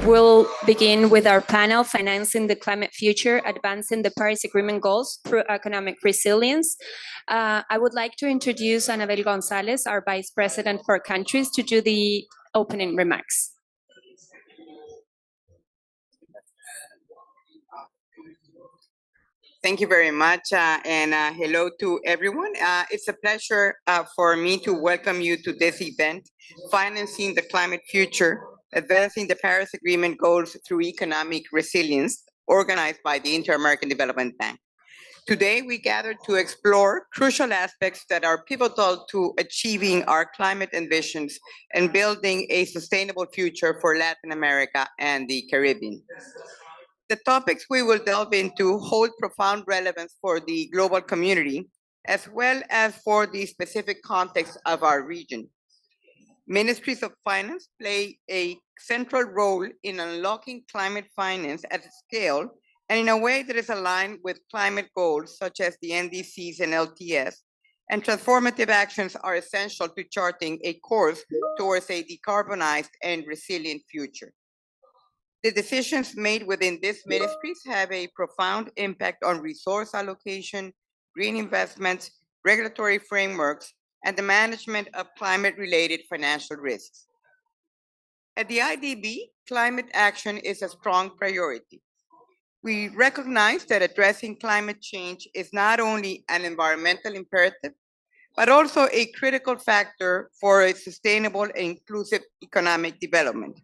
We'll begin with our panel, Financing the Climate Future, Advancing the Paris Agreement Goals Through Economic Resilience. I would like to introduce Anabel Gonzalez, our Vice President for Countries, to do the opening remarks. Thank you very much, and hello to everyone. It's a pleasure for me to welcome you to this event, Financing the Climate Future, Advancing the Paris Agreement Goals Through Economic Resilience, organized by the Inter-American Development Bank. Today, we gather to explore crucial aspects that are pivotal to achieving our climate ambitions and building a sustainable future for Latin America and the Caribbean. The topics we will delve into hold profound relevance for the global community, as well as for the specific context of our region. Ministries of Finance play a central role in unlocking climate finance at scale and in a way that is aligned with climate goals such as the NDCs and LTS, and transformative actions are essential to charting a course towards a decarbonized and resilient future. The decisions made within these ministries have a profound impact on resource allocation, green investments, regulatory frameworks, and the management of climate-related financial risks. At the IDB, climate action is a strong priority. We recognize that addressing climate change is not only an environmental imperative, but also a critical factor for a sustainable and inclusive economic development.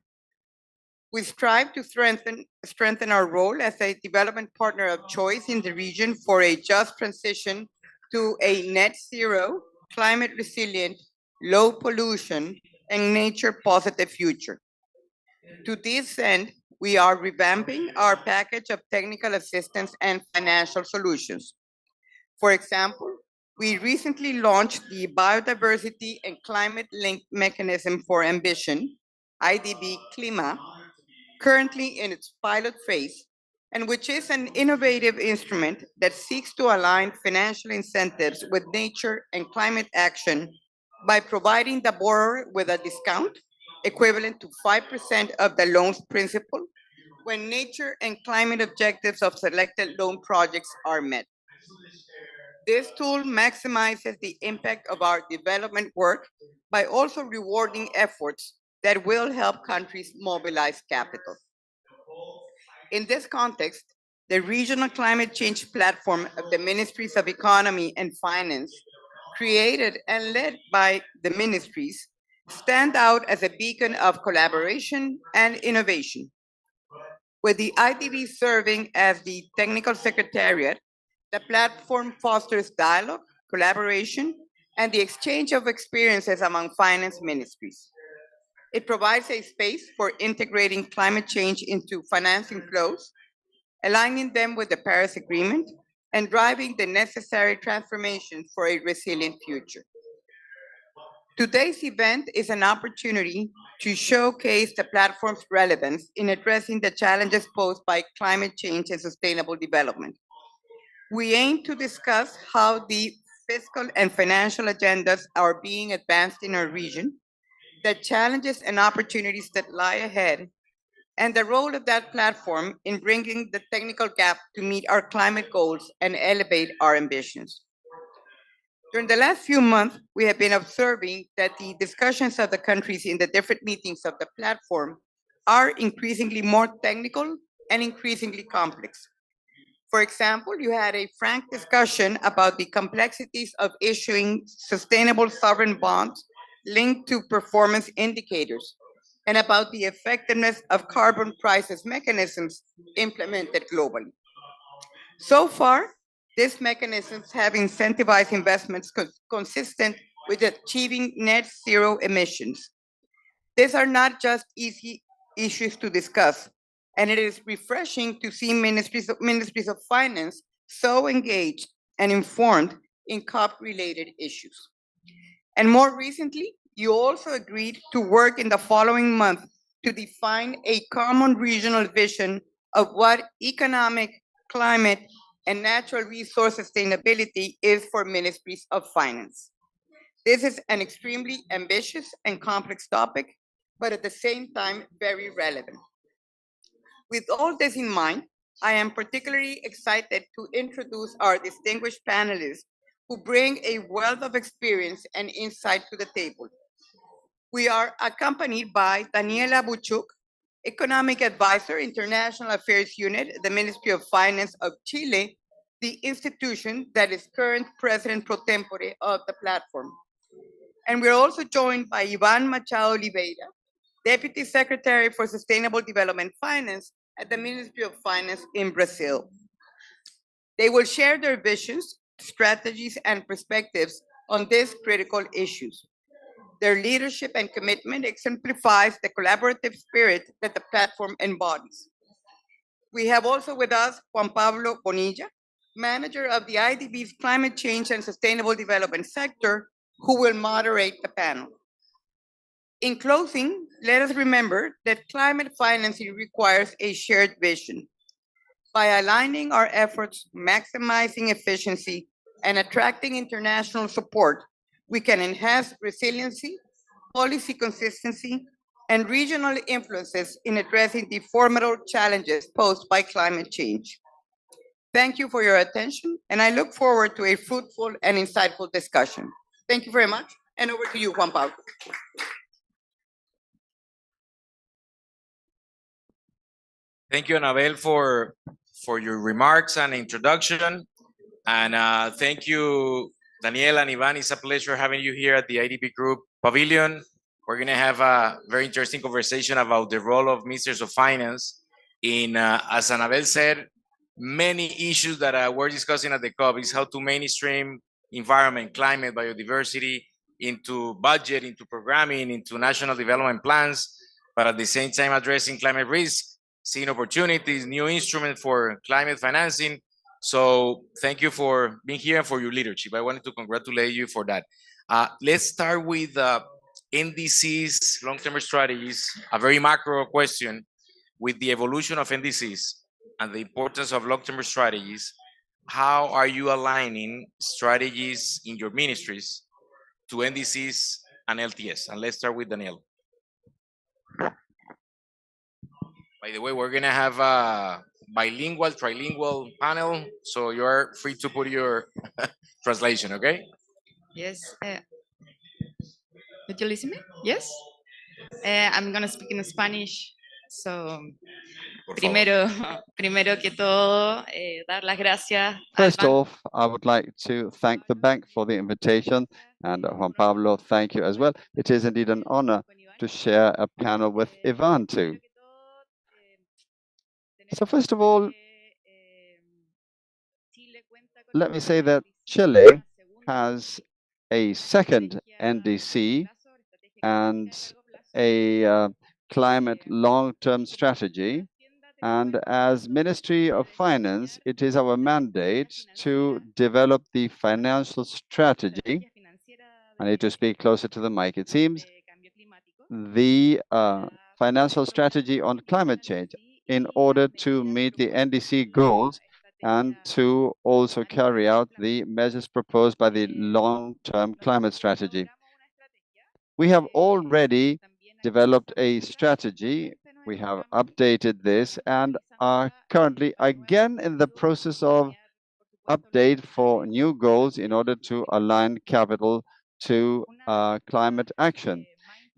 We strive to strengthen our role as a development partner of choice in the region for a just transition to a net zero, climate resilient, low pollution, and nature positive future. To this end, we are revamping our package of technical assistance and financial solutions. For example, we recently launched the Biodiversity and Climate Linked Mechanism for Ambition, IDB CLIMA, currently in its pilot phase, and which is an innovative instrument that seeks to align financial incentives with nature and climate action by providing the borrower with a discount equivalent to 5% of the loan's principal when nature and climate objectives of selected loan projects are met. This tool maximizes the impact of our development work by also rewarding efforts that will help countries mobilize capital. In this context, the Regional Climate Change Platform of the Ministries of Economy and Finance, created and led by the ministries, stand out as a beacon of collaboration and innovation. With the IDB serving as the technical secretariat, the platform fosters dialogue, collaboration, and the exchange of experiences among finance ministries. It provides a space for integrating climate change into financing flows, aligning them with the Paris Agreement, and driving the necessary transformation for a resilient future. Today's event is an opportunity to showcase the platform's relevance in addressing the challenges posed by climate change and sustainable development. We aim to discuss how the fiscal and financial agendas are being advanced in our region, the challenges and opportunities that lie ahead, and the role of that platform in bringing the technical gap to meet our climate goals and elevate our ambitions. During the last few months, we have been observing that the discussions of the countries in the different meetings of the platform are increasingly more technical and increasingly complex. For example, you had a frank discussion about the complexities of issuing sustainable sovereign bonds linked to performance indicators, and about the effectiveness of carbon prices mechanisms implemented globally. So far, these mechanisms have incentivized investments consistent with achieving net zero emissions. These are not just easy issues to discuss, and it is refreshing to see ministries of finance so engaged and informed in COP-related issues. And more recently, you also agreed to work in the following month to define a common regional vision of what economic, climate, and natural resource sustainability is for ministries of finance. This is an extremely ambitious and complex topic, but at the same time, very relevant. With all this in mind, I am particularly excited to introduce our distinguished panelists who bring a wealth of experience and insight to the table. We are accompanied by Daniela Buchuk, Economic Advisor, International Affairs Unit, the Ministry of Finance of Chile, the institution that is current president pro tempore of the platform. And we're also joined by Ivan Machado Oliveira, Deputy Secretary for Sustainable Development Finance at the Ministry of Finance in Brazil. They will share their visions, strategies, and perspectives on these critical issues. Their leadership and commitment exemplifies the collaborative spirit that the platform embodies. We have also with us Juan Pablo Bonilla, manager of the IDB's Climate Change and Sustainable Development sector, who will moderate the panel. In closing, let us remember that climate financing requires a shared vision. By aligning our efforts, maximizing efficiency, and attracting international support, we can enhance resiliency, policy consistency, and regional influences in addressing the formidable challenges posed by climate change. Thank you for your attention, and I look forward to a fruitful and insightful discussion. Thank you very much, and over to you, Juan Pablo. Thank you, Anabel, for your remarks and introduction. And thank you, Daniel and Ivan. It's a pleasure having you here at the IDB Group Pavilion. We're going to have a very interesting conversation about the role of ministers of finance in, as Anabel said, many issues that we're discussing at the COP is how to mainstream environment, climate, biodiversity into budget, into programming, into national development plans, but at the same time addressing climate risk, seeing opportunities, new instruments for climate financing. So thank you for being here and for your leadership. I wanted to congratulate you for that. Let's start with NDCs, long-term strategies, a very macro question. With the evolution of NDCs and the importance of long-term strategies, how are you aligning strategies in your ministries to NDCs and LTS? And let's start with Daniel. By the way, we're gonna have a bilingual, trilingual panel, so you're free to put your translation, okay? Yes. Did you listen me? Yes. I'm gonna speak in Spanish. So, primero que todo, dar las gracias. First off, I would like to thank the bank for the invitation, and Juan Pablo, thank you as well. It is indeed an honor to share a panel with Ivan too. So first of all, let me say that Chile has a second NDC and a climate long-term strategy. And as Ministry of Finance, it is our mandate to develop the financial strategy. I need to speak closer to the mic, it seems. The financial strategy on climate change in order to meet the NDC goals and to also carry out the measures proposed by the long-term climate strategy. We have already developed a strategy. We have updated this and are currently again in the process of update for new goals in order to align capital to climate action.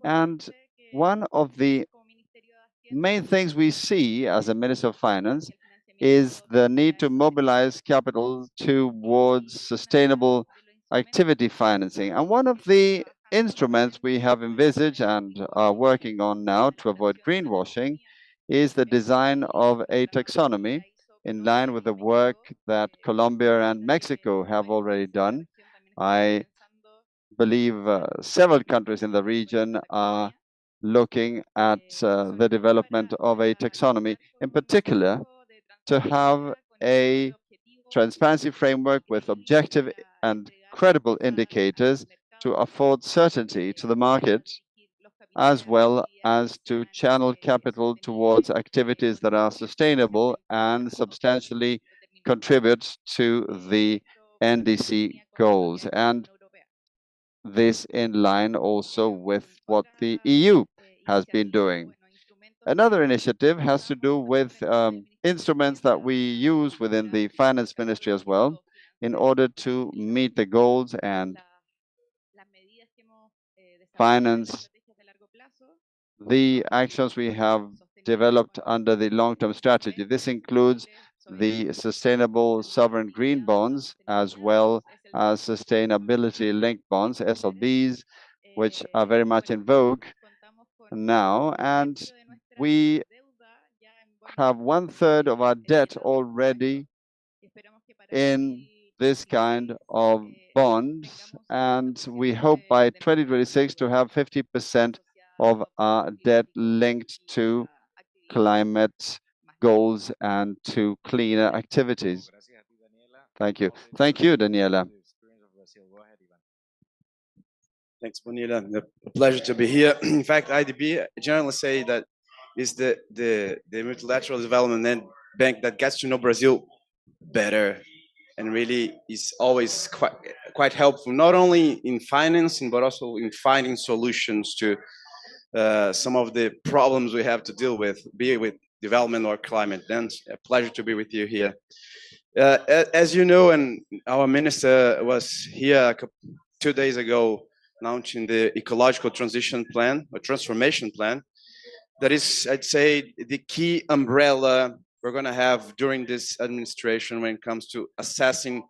And one of the main things we see as a Minister of Finance is the need to mobilize capital towards sustainable activity financing. And one of the instruments we have envisaged and are working on now to avoid greenwashing is the design of a taxonomy in line with the work that Colombia and Mexico have already done. I believe several countries in the region are looking at the development of a taxonomy, in particular, to have a transparency framework with objective and credible indicators to afford certainty to the market, as well as to channel capital towards activities that are sustainable and substantially contribute to the NDC goals. And this in line also with what the EU has been doing. Another initiative has to do with instruments that we use within the finance ministry as well in order to meet the goals and finance the actions we have developed under the long-term strategy. This includes the sustainable sovereign green bonds as well as sustainability-linked bonds, SLBs, which are very much in vogue now. And we have 1/3 of our debt already in this kind of bonds, and we hope by 2026 to have 50% of our debt linked to climate goals and to cleaner activities. Thank you. Thank you, Daniela. Thanks, Bonilla. A pleasure to be here. In fact, IDB generally say that is the multilateral development bank that gets to know Brazil better and really is always quite helpful, not only in financing but also in finding solutions to some of the problems we have to deal with, be it with development or climate. Then a pleasure to be with you here. As you know, and our minister was here 2 days ago launching the ecological transition plan or transformation plan. That is, I'd say, the key umbrella we're going to have during this administration when it comes to assessing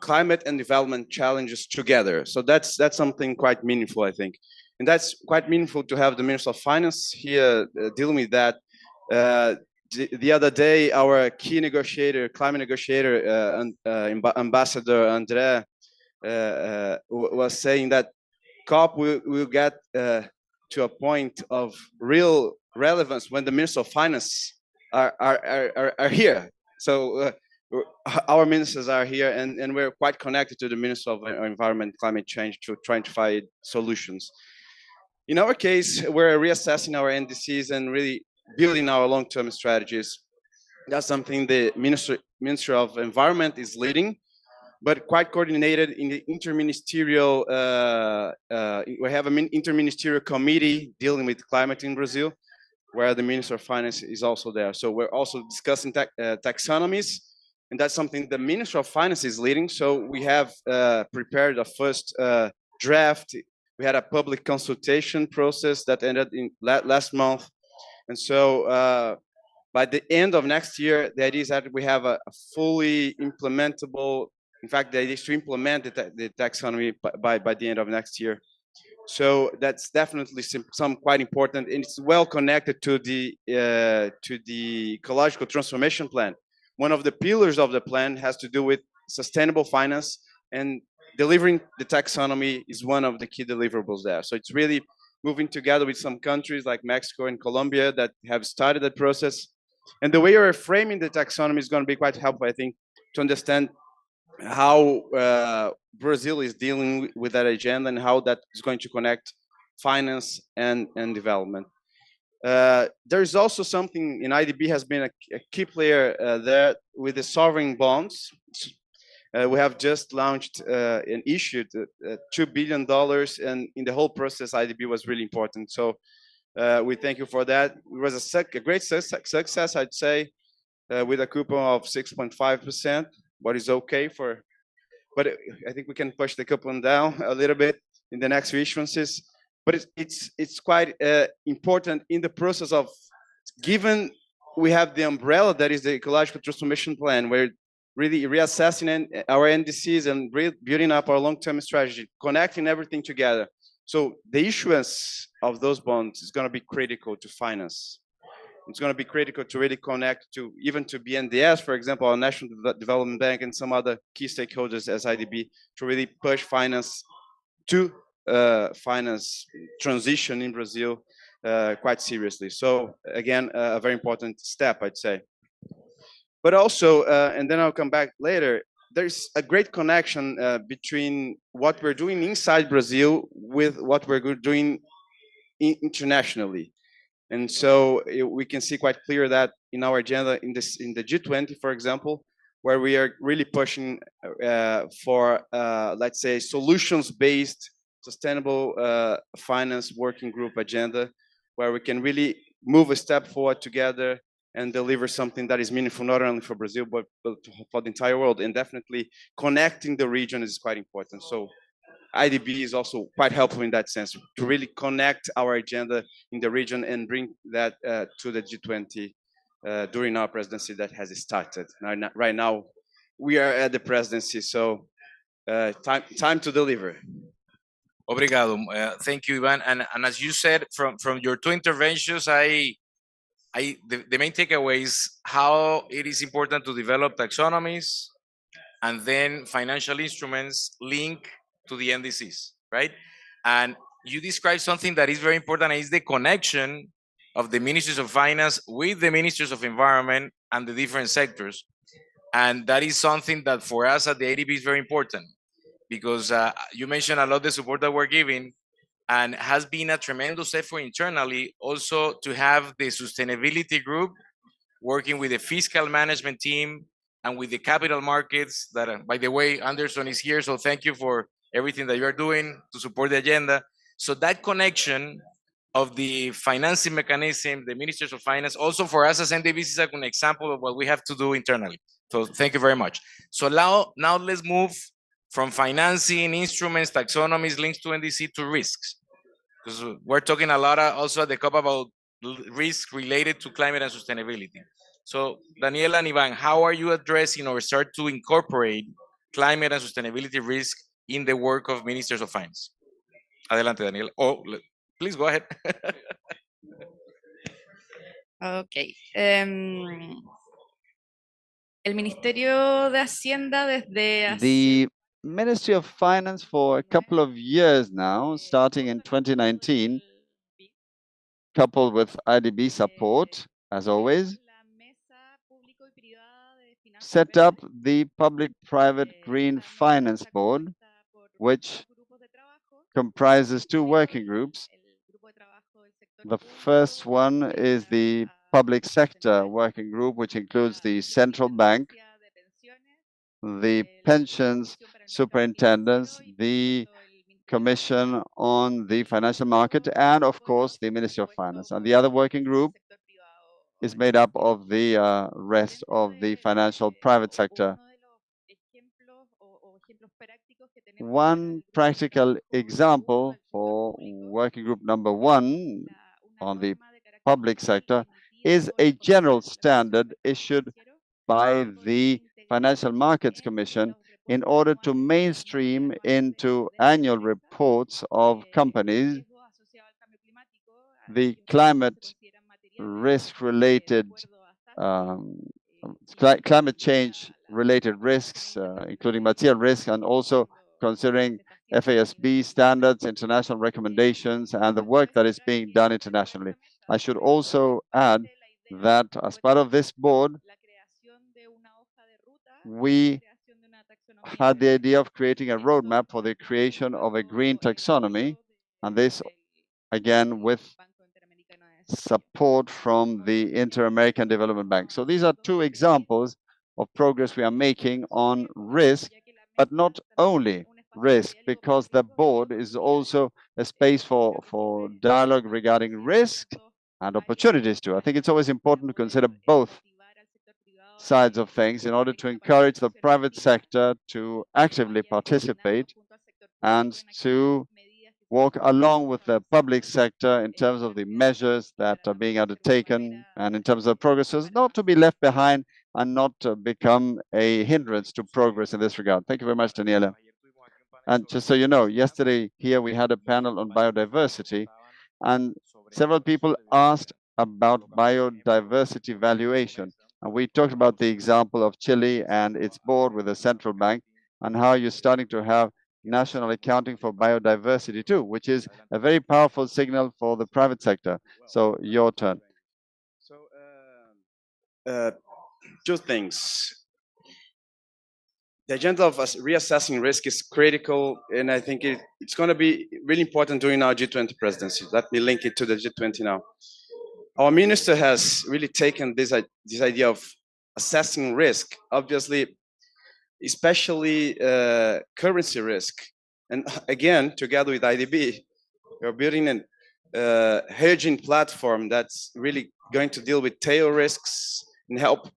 climate and development challenges together. So that's something quite meaningful, I think. And that's quite meaningful to have the Minister of Finance here dealing with that. The other day, our key negotiator, climate negotiator, Ambassador André, was saying that COP will get to a point of real relevance when the Minister of Finance are here. So our ministers are here, and we're quite connected to the Minister of Environment and Climate Change to trying to find solutions. In our case, we're reassessing our NDCs and really building our long-term strategies. That's something the Ministry of Environment is leading, but quite coordinated in the interministerial. We have an interministerial committee dealing with climate in Brazil, where the Minister of Finance is also there. So we're also discussing taxonomies, and that's something the Minister of Finance is leading. So we have prepared a first draft. We had a public consultation process that ended in last month. And so by the end of next year, the idea is that we have a fully implementable, in fact, the idea is to implement the taxonomy by the end of next year. So that's definitely some quite important, and it's well connected to the ecological transformation plan. One of the pillars of the plan has to do with sustainable finance, and delivering the taxonomy is one of the key deliverables there. So it's really moving together with some countries like Mexico and Colombia that have started that process. And the way you're framing the taxonomy is going to be quite helpful, I think, to understand how Brazil is dealing with that agenda and how that is going to connect finance and development. There's also something in IDB has been a key player there with the sovereign bonds. We have just launched and issued $2 billion, and in the whole process, IDB was really important. So we thank you for that. It was a great success, I'd say, with a coupon of 6.5%, what is okay for, but I think we can push the coupon down a little bit in the next issuances. But it's quite important in the process of, given we have the umbrella that is the ecological transformation plan, where really reassessing our NDCs and building up our long-term strategy, connecting everything together. So the issuance of those bonds is going to be critical to finance. It's going to be critical to really connect to even to BNDES, for example, our National Development Bank, and some other key stakeholders as IDB to really push finance to finance transition in Brazil quite seriously. So again, a very important step, I'd say. But also, and then I'll come back later, there's a great connection between what we're doing inside Brazil with what we're doing internationally. And so we can see quite clear that in our agenda in the G20, for example, where we are really pushing for, let's say, solutions-based sustainable finance working group agenda, where we can really move a step forward together and deliver something that is meaningful not only for Brazil but for the entire world. And definitely connecting the region is quite important. So IDB is also quite helpful in that sense to really connect our agenda in the region and bring that to the G20 during our presidency that has started. Right now, we are at the presidency, so time to deliver. Obrigado. Thank you, Ivan. And as you said, from your two interventions, the main takeaway is how it is important to develop taxonomies and then financial instruments link to the NDCs, right? And you described something that is very important, and is the connection of the Ministries of Finance with the Ministries of Environment and the different sectors. And that is something that for us at the ADB is very important, because you mentioned a lot the support that we're giving, and has been a tremendous effort internally also to have the sustainability group working with the fiscal management team and with the capital markets that, by the way, Anderson is here, so thank you for everything that you're doing to support the agenda. So that connection of the financing mechanism, the Ministers of Finance, also for us as NDBs is an example of what we have to do internally. So thank you very much. So now let's move from financing, instruments, taxonomies, links to NDC to risks. Because we're talking a lot also at the COP about risk related to climate and sustainability. So Daniela and Ivan, how are you addressing or start to incorporate climate and sustainability risk in the work of Ministers of Finance? Adelante, Daniela. Oh, please go ahead. Okay. El Ministerio de Hacienda desde hace The Ministry of Finance for a couple of years now, starting in 2019, coupled with IDB support, as always, set up the Public-Private Green Finance Board, which comprises two working groups. The first one is the public sector working group, which includes the central bank, the pensions superintendents, the Commission on the Financial Market, and of course the Ministry of Finance. And the other working group is made up of the rest of the financial private sector. One practical example for working group number one on the public sector is a general standard issued by the Financial Markets Commission in order to mainstream into annual reports of companies the climate risk-related, climate change-related risks, including material risks, and also considering FASB standards, international recommendations, and the work that is being done internationally. I should also add that as part of this board, we had the idea of creating a roadmap for the creation of a green taxonomy, and this, again, with support from the Inter-American Development Bank. So these are two examples of progress we are making on risk, but not only risk, because the board is also a space for dialogue regarding risk and opportunities too. I think it's always important to consider both sides of things in order to encourage the private sector to actively participate and to walk along with the public sector in terms of the measures that are being undertaken and in terms of progresses, not to be left behind and not to become a hindrance to progress in this regard. Thank you very much, Daniela. And just so you know, yesterday here we had a panel on biodiversity, and several people asked about biodiversity valuation. And we talked about the example of Chile and its board with the central bank, and how you're starting to have national accounting for biodiversity too, which is a very powerful signal for the private sector. So your turn. So two things. The agenda of us reassessing risk is critical, and I think it's going to be really important during our G20 presidency. Let me link it to the G20 now. Our minister has really taken this idea of assessing risk, obviously, especially currency risk. And again, together with IDB, we're building hedging platform that's really going to deal with tail risks and help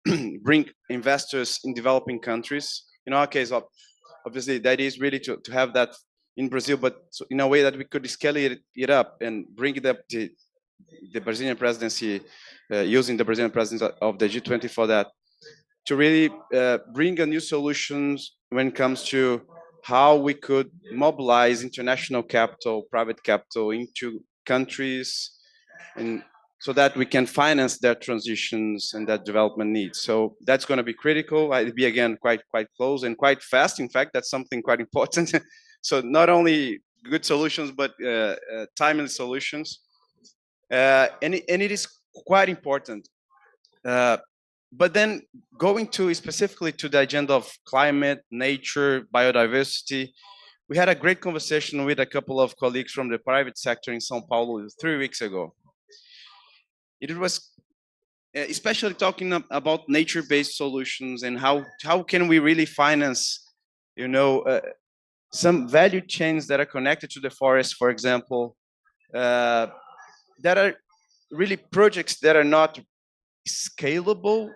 bring investors in developing countries. In our case, obviously, that is really to have that in Brazil, but in a way that we could scale it up and bring it up to the Brazilian presidency, using the Brazilian presidency of the G20 for that, to really bring a new solutions when it comes to how we could mobilize international capital, private capital into countries, and so that we can finance their transitions and their development needs. So that's going to be critical. I'd be again quite close and quite fast. In fact, that's something quite important. So not only good solutions, but timely solutions, and it is quite important. But then going to specifically to the agenda of climate, nature, biodiversity, we had a great conversation with a couple of colleagues from the private sector in São Paulo 3 weeks ago. It was especially talking about nature-based solutions and how can we really finance, some value chains that are connected to the forest, for example, that are really projects that are not scalable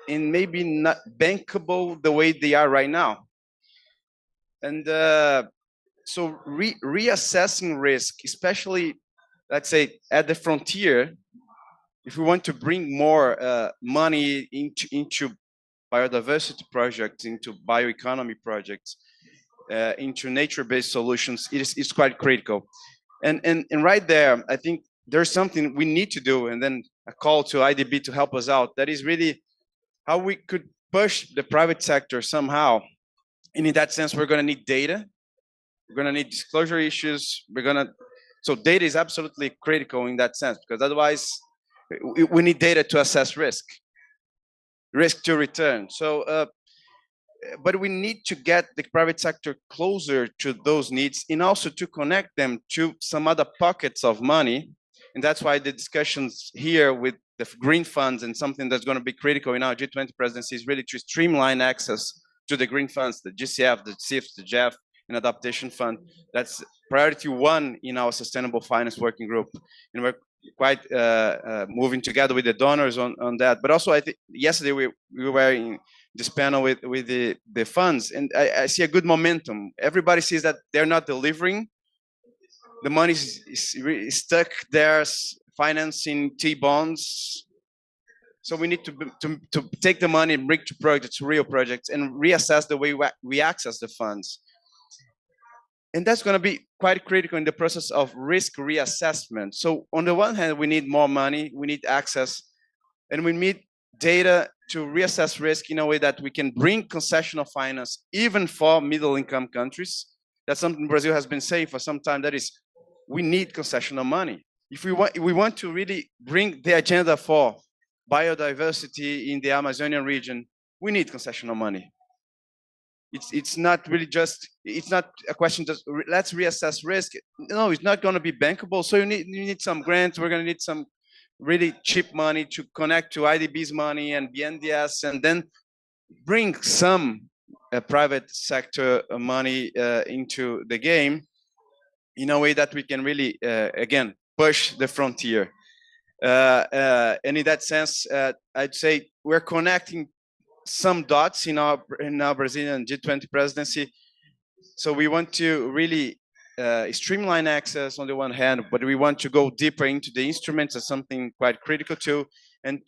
and maybe not bankable the way they are right now. And so reassessing risk, especially, let's say, at the frontier, if we want to bring more money into biodiversity projects, into bioeconomy projects, into nature-based solutions, it's quite critical. And right there, I think there's something we need to do, and then a call to IDB to help us out. That is really how we could push the private sector somehow. And in that sense, we're going to need data. We're going to need disclosure issues. So data is absolutely critical in that sense, because otherwise we need data to assess risk to return. So, but we need to get the private sector closer to those needs and also to connect them to some other pockets of money. And that's why the discussions here with the green funds and something that's going to be critical in our G20 presidency is really to streamline access to the green funds, the GCF, the CIF, the JEF, and adaptation fund. That's priority 1 in our sustainable finance working group. And we're quite moving together with the donors on that. But also, I think yesterday we were in this panel with the funds, and I see a good momentum. Everybody sees that they're not delivering. The money is stuck there, financing T-bonds. So we need to take the money and bring to projects, real projects, and reassess the way we access the funds. And that's going to be quite critical in the process of risk reassessment. So on the one hand, we need more money, we need access, and we need data to reassess risk in a way that we can bring concessional finance even for middle-income countries. That's something Brazil has been saying for some time. That is, we need concessional money. If we want to really bring the agenda for biodiversity in the Amazonian region, we need concessional money. It's not really just, it's not a question just let's reassess risk. No, it's not going to be bankable. So you need some grants. We're going to need some really cheap money to connect to IDB's money and BNDES, and then bring some private sector money into the game in a way that we can really, again, push the frontier. And in that sense, I'd say we're connecting some dots in our Brazilian G20 presidency. So we want to really streamline access on the one hand, but we want to go deeper into the instruments as something quite critical too, and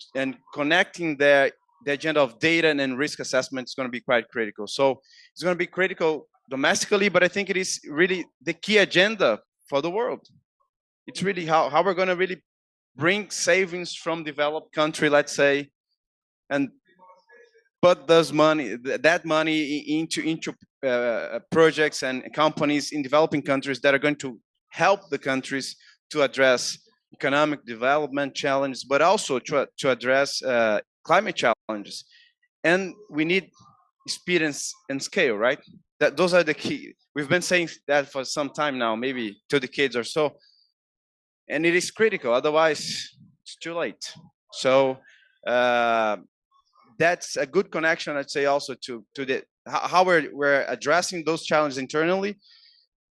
connecting the agenda of data and risk assessment is going to be quite critical. So it's going to be critical domestically, but I think it is really the key agenda for the world. It's really how we're going to really bring savings from developed country, let's say, and put that money into projects and companies in developing countries that are going to help the countries to address economic development challenges, but also to address climate challenges. And we need speed and scale, right? Those are the key. We've been saying that for some time now, maybe 2 decades or so. And it is critical, otherwise it's too late. So that's a good connection, I'd say, also to how we're addressing those challenges internally,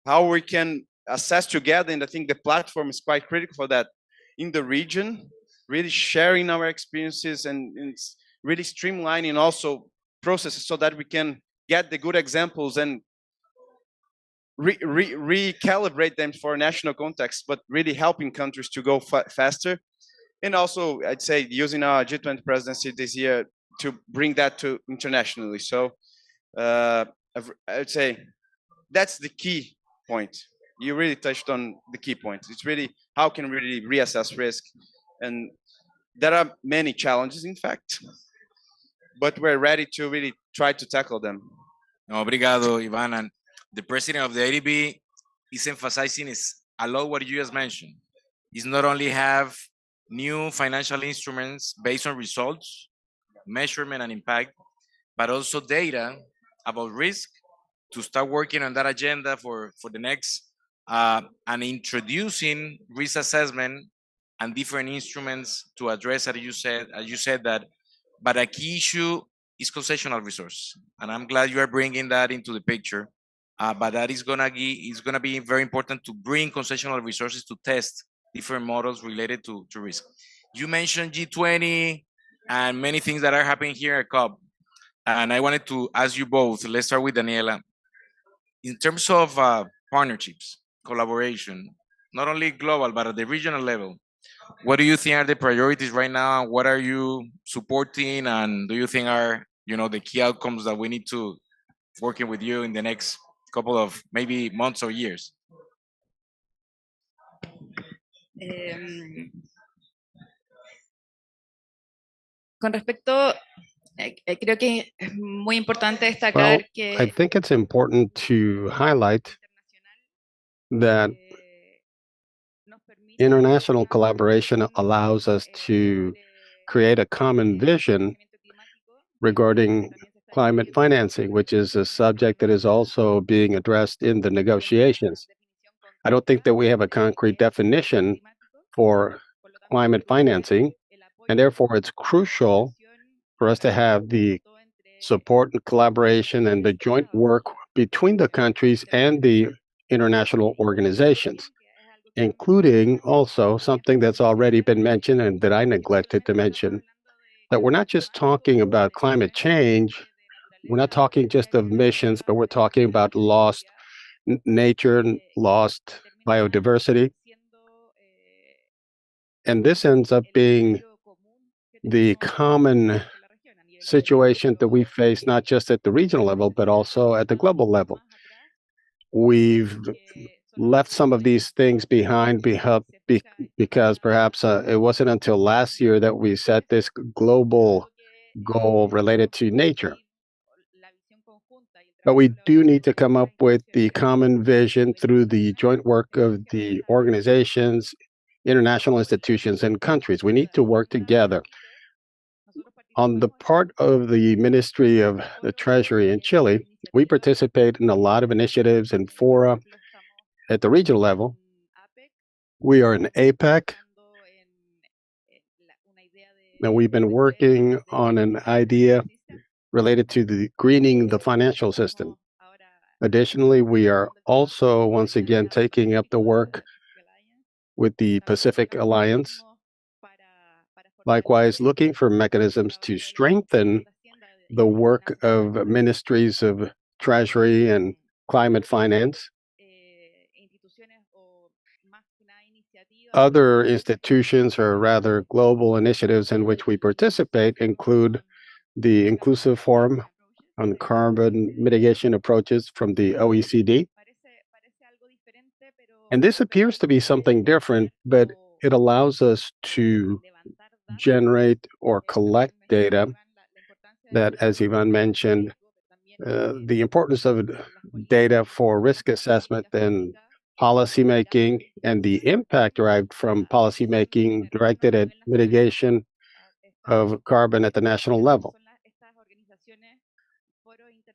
how we can assess together, and I think the platform is quite critical for that in the region, really sharing our experiences and really streamlining also processes so that we can get the good examples and recalibrate them for national context, but really helping countries to go faster. And also, I'd say using our G20 presidency this year to bring that to internationally. So I'd say that's the key point. You really touched on the key point. It's really how can we really reassess risk, and there are many challenges, in fact, but we're ready to really try to tackle them. No, obrigado, Ivan. And the president of the ADB is emphasizing a lot what you just mentioned. Is not only have new financial instruments based on results, measurement, and impact, but also data about risk to start working on that agenda for the next and introducing risk assessment and different instruments to address, as you said that. But a key issue is concessional resource, and I'm glad you are bringing that into the picture. But that is gonna be very important to bring concessional resources to test different models related to risk. You mentioned G20 and many things that are happening here at COP, and I wanted to ask you both. Let's start with Daniela. In terms of partnerships, collaboration, not only global but at the regional level, what do you think are the priorities right now? What are you supporting, and do you think are the key outcomes that we need to working with you in the next couple of maybe months or years? Con respecto, creo que es muy importante Well, destacar I que think it's important to highlight that international collaboration allows us to create a common vision regarding climate financing, which is a subject that is also being addressed in the negotiations. I don't think that we have a concrete definition for climate financing, and therefore it's crucial for us to have the support and collaboration and the joint work between the countries and the international organizations, including also something that's already been mentioned and that I neglected to mention, that we're not just talking about climate change, we're not talking just of emissions, but we're talking about lost nature and lost biodiversity. And this ends up being the common situation that we face, not just at the regional level, but also at the global level. We've left some of these things behind because perhaps it wasn't until last year that we set this global goal related to nature. But we do need to come up with the common vision through the joint work of the organizations, international institutions, and countries. We need to work together. On the part of the Ministry of the Treasury in Chile, we participate in a lot of initiatives and fora at the regional level. We are in APEC, and we've been working on an idea related to the greening the financial system. Additionally, we are also once again taking up the work with the Pacific Alliance, likewise looking for mechanisms to strengthen the work of ministries of treasury and climate finance. Other institutions, or rather global initiatives in which we participate, include the Inclusive Forum on Carbon Mitigation Approaches from the OECD. And this appears to be something different, but it allows us to generate or collect data that, as Ivan mentioned, the importance of data for risk assessment and policymaking, and the impact derived from policymaking directed at mitigation of carbon at the national level.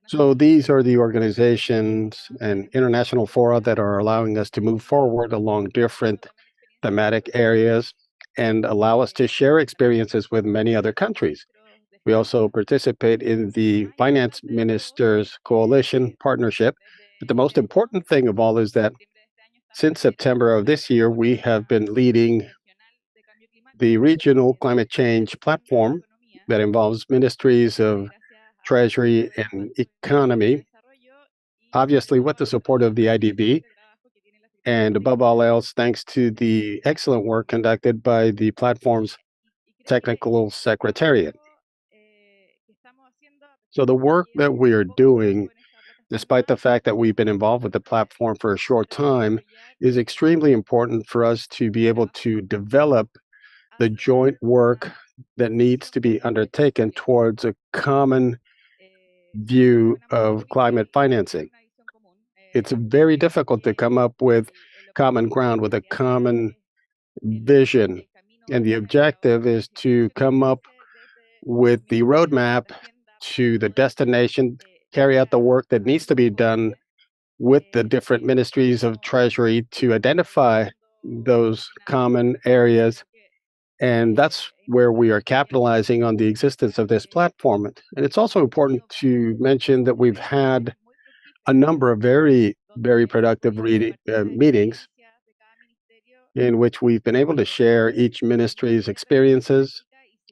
So these are the organizations and international fora that are allowing us to move forward along different thematic areas and allow us to share experiences with many other countries. We also participate in the Finance Ministers Coalition Partnership. But the most important thing of all is that since September of this year, we have been leading the regional climate change platform that involves ministries of treasury and economy, obviously with the support of the IDB, and above all else, thanks to the excellent work conducted by the platform's technical secretariat. So the work that we are doing, despite the fact that we've been involved with the platform for a short time, is extremely important for us to be able to develop the joint work that needs to be undertaken towards a common view of climate financing. It's very difficult to come up with common ground, with a common vision. And the objective is to come up with the roadmap to the destination, carry out the work that needs to be done with the different ministries of treasury to identify those common areas. And that's where we are capitalizing on the existence of this platform. And it's also important to mention that we've had a number of very, very productive meetings in which we've been able to share each ministry's experiences,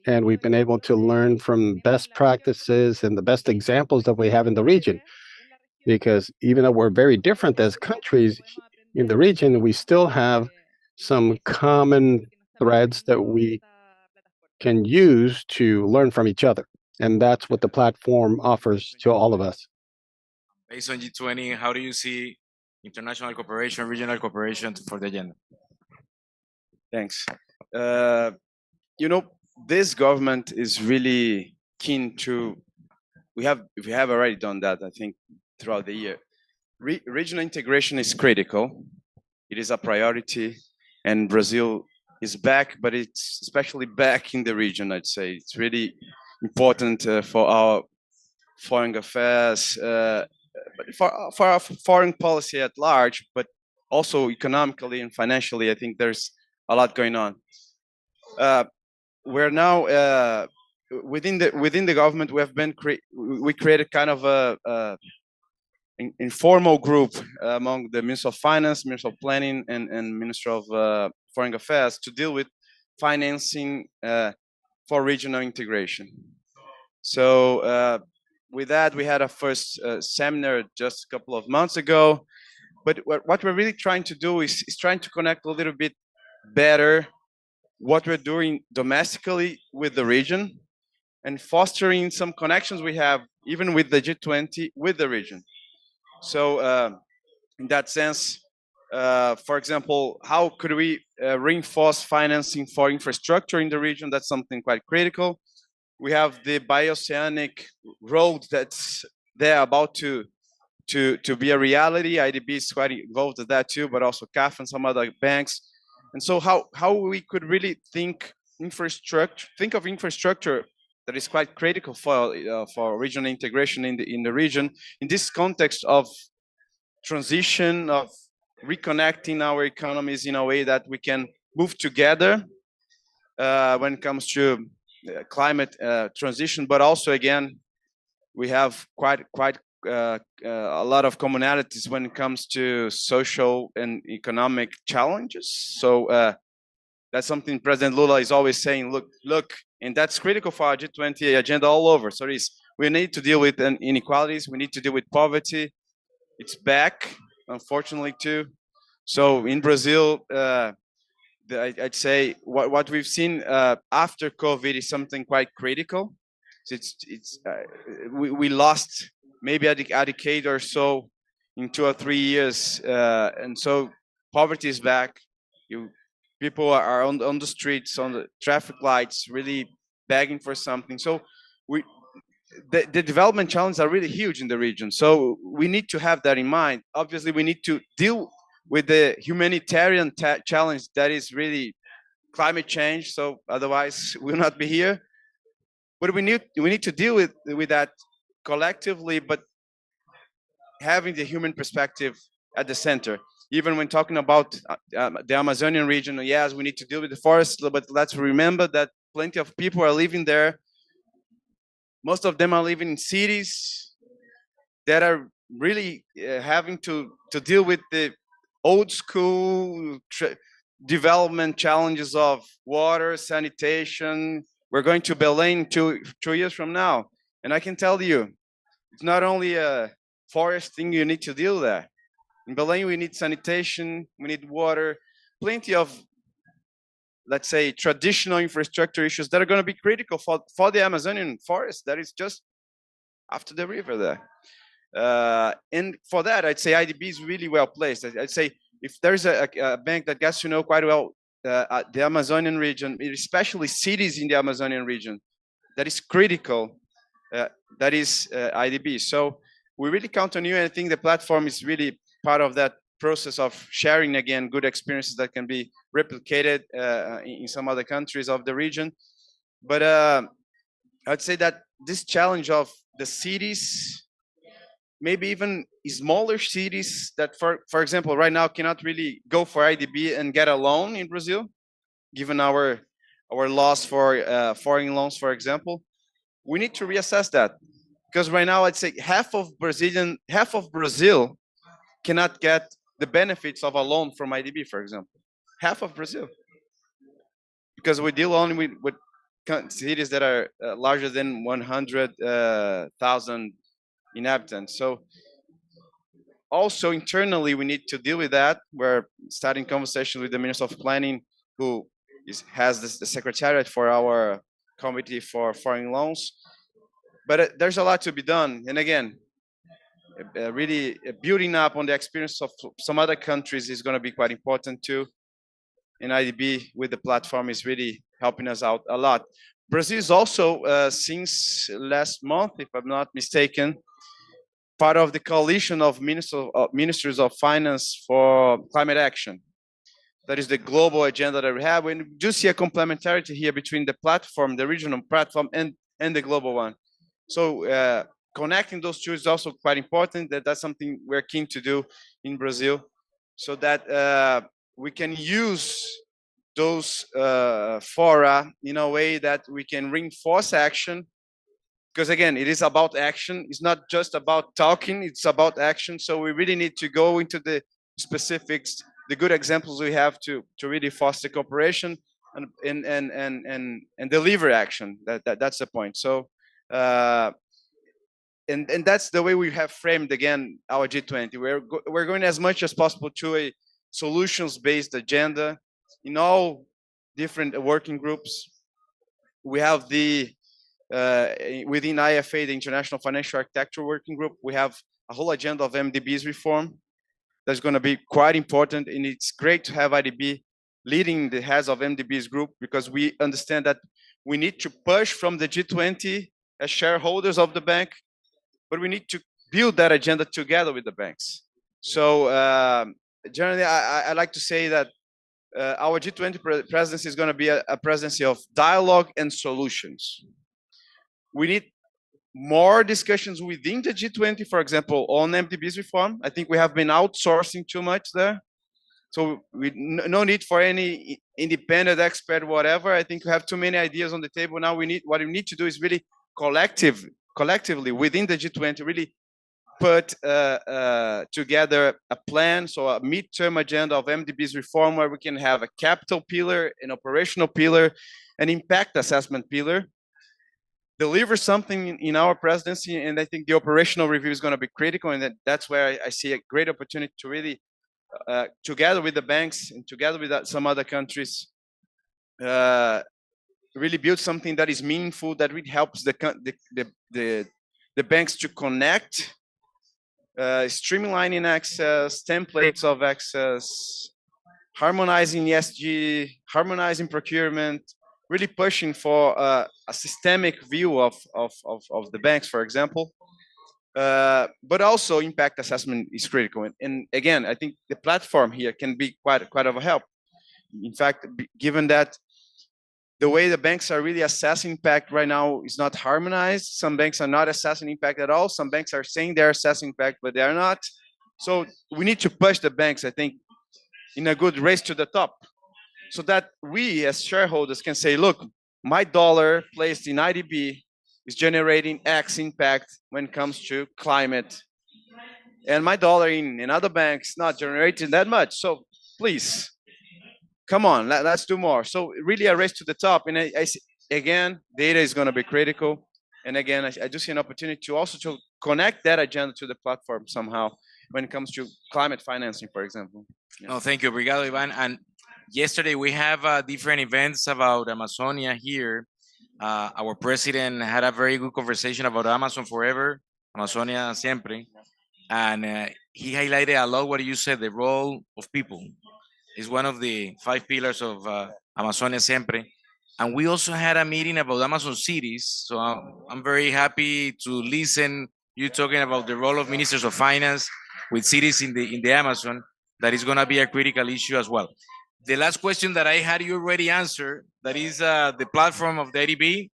and we've been able to learn from best practices and the best examples that we have in the region. Because even though we're very different as countries in the region, we still have some common threads that we can use to learn from each other. And that's what the platform offers to all of us. Based on G20, how do you see international cooperation, regional cooperation for the agenda? Thanks. This government is really keen to. We have already done that, I think, throughout the year. Regional integration is critical. It is a priority, and Brazil is back, but it's especially back in the region. I'd say it's really important for our foreign affairs, for our foreign policy at large, but also economically and financially. I think there's a lot going on. We're now within the government. We created kind of a informal group among the Minister of Finance, Minister of Planning, and Minister of Foreign Affairs to deal with financing for regional integration. So with that, we had a first seminar just a couple of months ago. But what we're really trying to do is trying to connect a little bit better what we're doing domestically with the region and fostering some connections we have even with the G20 with the region. So in that sense, for example, how could we reinforce financing for infrastructure in the region? That's something quite critical. We have the bioceanic road that's there about to be a reality. IDB is quite involved with that too, but also CAF and some other banks. And so how we could really think of infrastructure that is quite critical for regional integration in the region in this context of transition, of reconnecting our economies in a way that we can move together when it comes to climate transition, but also again we have quite a lot of commonalities when it comes to social and economic challenges. So that's something President Lula is always saying, look, and that's critical for our G20 agenda all over. So we need to deal with inequalities, we need to deal with poverty. It's back, unfortunately, too. So in Brazil, I'd say what we've seen after COVID is something quite critical. So we lost maybe a decade or so in 2 or 3 years, and so poverty is back. People are on the streets, on the traffic lights, really begging for something. So the development challenges are really huge in the region. So we need to have that in mind. Obviously, we need to deal with the humanitarian challenge that is really climate change. So otherwise, we'll not be here. But we need to deal with that collectively, but having the human perspective at the center. Even when talking about the Amazonian region, yes, we need to deal with the forest, but let's remember that plenty of people are living there. Most of them are living in cities that are really having to deal with the old school development challenges of water, sanitation. We're going to Belém 2 years from now. And I can tell you, it's not only a forest thing you need to deal there. In Belém, we need sanitation, we need water, plenty of, let's say, traditional infrastructure issues that are going to be critical for the Amazonian forest that is just after the river there. And for that, I'd say IDB is really well placed. I'd say if there's a bank that gets to know quite well the Amazonian region, especially cities in the Amazonian region, that is critical, that is IDB. So we really count on you, and I think the platform is really part of that process of sharing, again, good experiences that can be replicated in some other countries of the region. But I'd say that this challenge of the cities, maybe even smaller cities that, for example, right now cannot really go for IDB and get a loan in Brazil, given our laws for foreign loans, for example. We need to reassess that, because right now I'd say half of Brazil cannot get the benefits of a loan from IDB, for example. Half of Brazil, because we deal only with cities that are larger than 100,000 inhabitants. So also internally, we need to deal with that. We're starting conversations with the Minister of Planning, who has the secretariat for our committee for foreign loans. But there's a lot to be done. And again, really building up on the experience of some other countries is going to be quite important too. And IDB with the platform is really helping us out a lot. Brazil is also, since last month, if I'm not mistaken, part of the coalition of Ministries of Finance for climate action. That is the global agenda that we have. We do see a complementarity here between the platform, the regional platform, and the global one. So connecting those two is also quite important. That's something we're keen to do in Brazil, so that we can use those fora in a way that we can reinforce action. Because again, it is about action. It's not just about talking, it's about action. So we really need to go into the specifics, the good examples we have to really foster cooperation and deliver action. That's the point. So and that's the way we have framed, again, our G20. We're going as much as possible to a solutions-based agenda in all different working groups. We have the within IFA, the International Financial Architecture Working Group, we have a whole agenda of MDB's reform that's going to be quite important, and it's great to have IDB leading the heads of MDB's group, because we understand that we need to push from the G20 as shareholders of the bank, but we need to build that agenda together with the banks. So generally, I like to say that our G20 presidency is going to be a presidency of dialogue and solutions. We need more discussions within the G20, for example, on MDB's reform. I think we have been outsourcing too much there. So no need for any independent expert, whatever. I think we have too many ideas on the table. Now what we need to do is really collectively within the G20, really put together a plan, so a midterm agenda of MDB's reform, where we can have a capital pillar, an operational pillar, an impact assessment pillar, deliver something in our presidency. And I think the operational review is going to be critical, and that's where I see a great opportunity to really, together with the banks and together with some other countries, really build something that is meaningful, that really helps the banks to connect, streamlining access, templates of access, harmonizing ESG, harmonizing procurement, really pushing for a systemic view of the banks, for example. But also impact assessment is critical. And again, I think the platform here can be quite of a help. In fact, given that the way the banks are really assessing impact right now is not harmonized. Some banks are not assessing impact at all. Some banks are saying they're assessing impact, but they are not. So we need to push the banks, I think, in a good race to the top, so that we as shareholders can say, look, my dollar placed in IDB is generating X impact when it comes to climate and my dollar in other banks not generating that much. So please, come on, let's do more. So really a race to the top. And again, data is going to be critical. And again, I do see an opportunity to also to connect that agenda to the platform somehow when it comes to climate financing, for example. No, thank you, obrigado, Ivan. And yesterday we have different events about Amazonia here. Our president had a very good conversation about Amazon forever, Amazonia siempre, and he highlighted a lot what you said. The role of people is one of the 5 pillars of Amazonia siempre. And we also had a meeting about Amazon cities. So I'm very happy to listen you talking about the role of ministers of finance with cities in the Amazon. That is going to be a critical issue as well. The last question that I had you already answered, that is the platform of the IDB.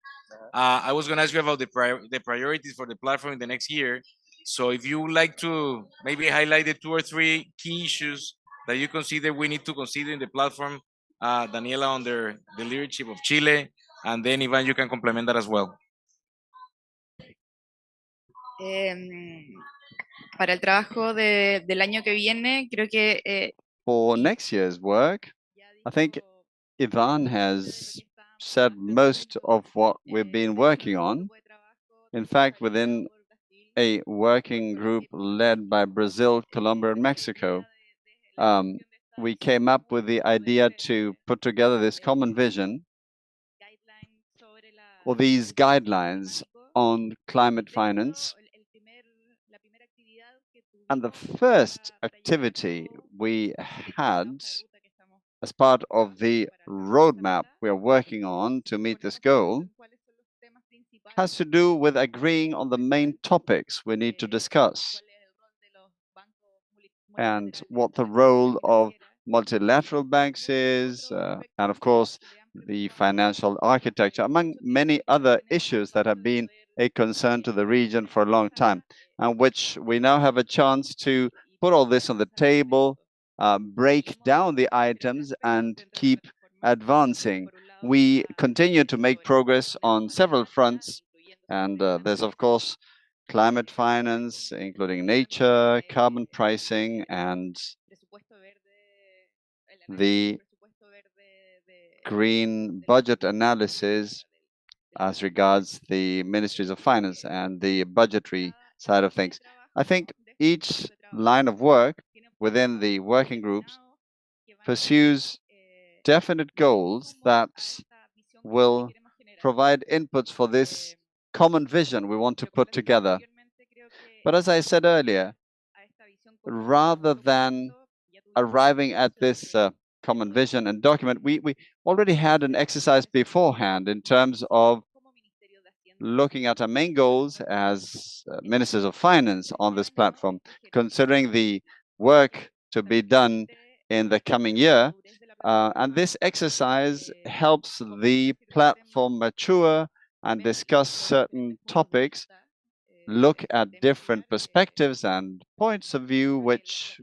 I was going to ask you about the priorities for the platform in the next year. So if you would like to maybe highlight the 2 or 3 key issues that you consider we need to consider in the platform, Daniela, under the leadership of Chile, and then Ivan, you can complement that as well. Para el trabajo del año que viene, creo que For next year's work, I think Ivan has said most of what we've been working on. In fact, within a working group led by Brazil, Colombia, and Mexico, we came up with the idea to put together this common vision or these guidelines on climate finance. And the first activity we had as part of the roadmap we are working on to meet this goal has to do with agreeing on the main topics we need to discuss and what the role of multilateral banks is, and of course, the financial architecture, among many other issues that have been a concern to the region for a long time, and which we now have a chance to put all this on the table, break down the items, and keep advancing. We continue to make progress on several fronts, and there's, of course, climate finance, including nature, carbon pricing, and the green budget analysis as regards the Ministries of Finance and the budgetary side of things. I think each line of work within the working groups pursues definite goals that will provide inputs for this common vision we want to put together. But as I said earlier, rather than arriving at this common vision and document, we already had an exercise beforehand in terms of looking at our main goals as ministers of finance on this platform, considering the work to be done in the coming year. And this exercise helps the platform mature and discuss certain topics, look at different perspectives and points of view which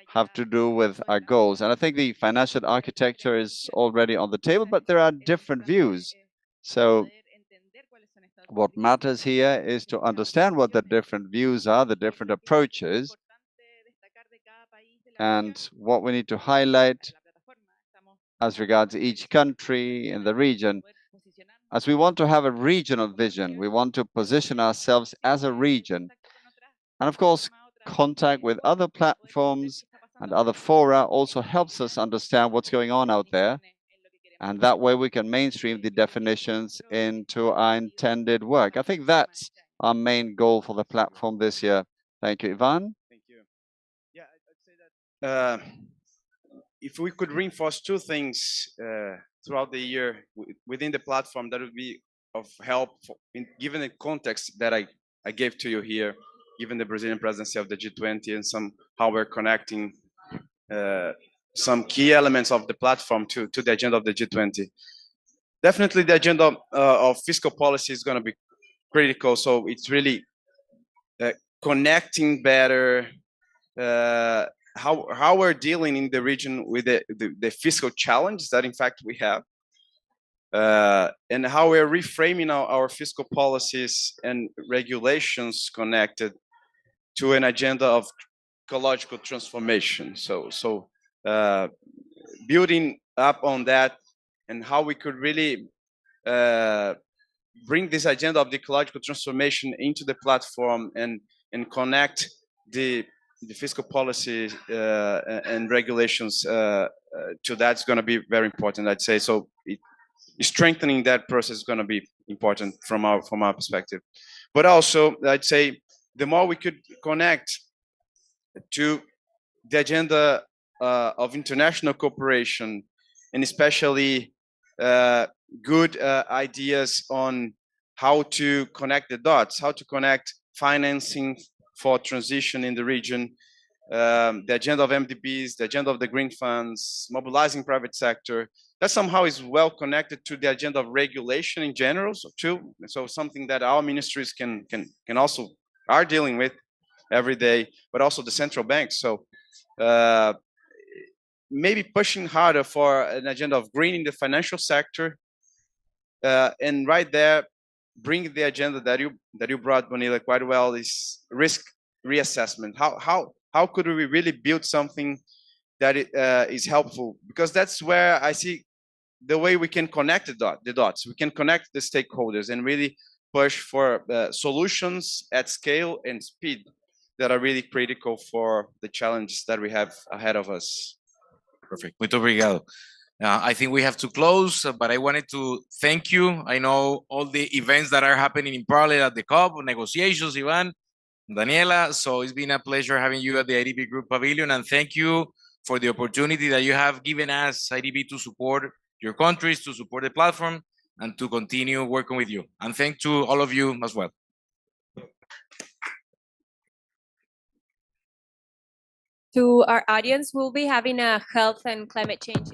have to do with our goals. And I think the financial architecture is already on the table, but there are different views. So what matters here is to understand what the different views are, the different approaches, and what we need to highlight as regards each country in the region. As we want to have a regional vision, we want to position ourselves as a region. And of course, contact with other platforms and other fora also helps us understand what's going on out there. And that way we can mainstream the definitions into our intended work. I think that's our main goal for the platform this year. Thank you, Ivan. Thank you. Yeah, I'd say that if we could reinforce 2 things throughout the year within the platform, that would be of help given the context that I gave to you here, given the Brazilian presidency of the G20 and how we're connecting some key elements of the platform to the agenda of the G20. Definitely the agenda of fiscal policy is going to be critical. So it's really connecting better how we're dealing in the region with the fiscal challenges that in fact we have, and how we're reframing our fiscal policies and regulations connected to an agenda of ecological transformation. So building up on that and how we could really bring this agenda of the ecological transformation into the platform and connect the fiscal policy and regulations to that's going to be very important, I'd say. So strengthening that process is going to be important from our perspective. But also, I'd say the more we could connect to the agenda of international cooperation, and especially good ideas on how to connect the dots, how to connect financing for transition in the region, the agenda of MDBs, the agenda of the green funds, mobilizing private sector, that somehow is well connected to the agenda of regulation in general, so something that our ministries can also are dealing with every day, but also the central banks. So maybe pushing harder for an agenda of greening the financial sector, and right there, bring the agenda that you brought, Bonilla, quite well, is risk reassessment. How could we really build something that is helpful? Because that's where I see the way we can connect the dots. We can connect the stakeholders and really push for solutions at scale and speed that are really critical for the challenges that we have ahead of us. Perfect. Muito obrigado. I think we have to close, but I wanted to thank you. I know all the events that are happening in parallel at the COP, negotiations, Ivan, Daniela. So it's been a pleasure having you at the IDB Group Pavilion, and thank you for the opportunity that you have given us, IDB, to support your countries, to support the platform, and to continue working with you. And thank to all of you as well. To our audience, we'll be having a health and climate change